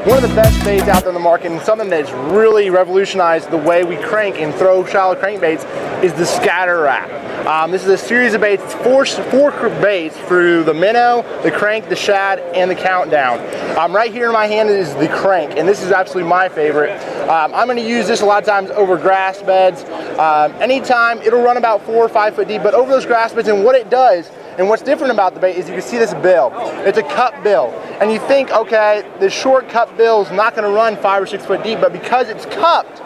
One of the best baits out there on the market, and something that's really revolutionized the way we crank and throw shallow crankbaits, is the Scatter Rap. This is a series of baits. It's four baits through the minnow, the crank, the shad, and the countdown. Right here in my hand is the crank, and this is absolutely my favorite. I'm going to use this a lot of times over grass beds. Anytime, it'll run about 4 or 5 foot deep, but over those grass beds, and what it does, and what's different about the bait is you can see this bill. It's a cup bill. And you think, okay, this short cup bill is not going to run 5 or 6 foot deep, but because it's cupped,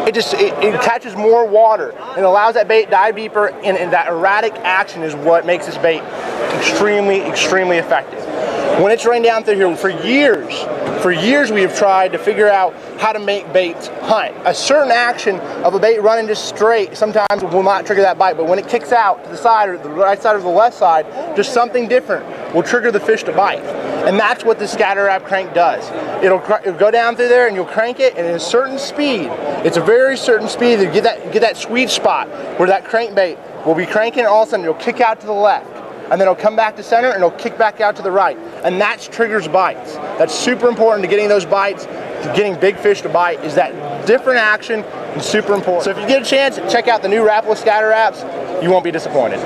it catches more water and allows that bait to dive deeper, and that erratic action is what makes this bait extremely, extremely effective. When it's raining down through here, for years we have tried to figure out how to make baits hunt. A certain action of a bait running just straight sometimes will not trigger that bite, but when it kicks out to the side, or the right side or the left side, just something different will trigger the fish to bite. And that's what the Scatter Rap crank does. It'll go down through there and you'll crank it, and at a certain speed, it's a very certain speed to get that sweet spot where that crankbait will be cranking, and all of a sudden it'll kick out to the left. And then it'll come back to center and it'll kick back out to the right. And that triggers bites. That's super important to getting those bites, to getting big fish to bite, is that different action, and super important. So if you get a chance, check out the new Rapala Scatter Raps. You won't be disappointed.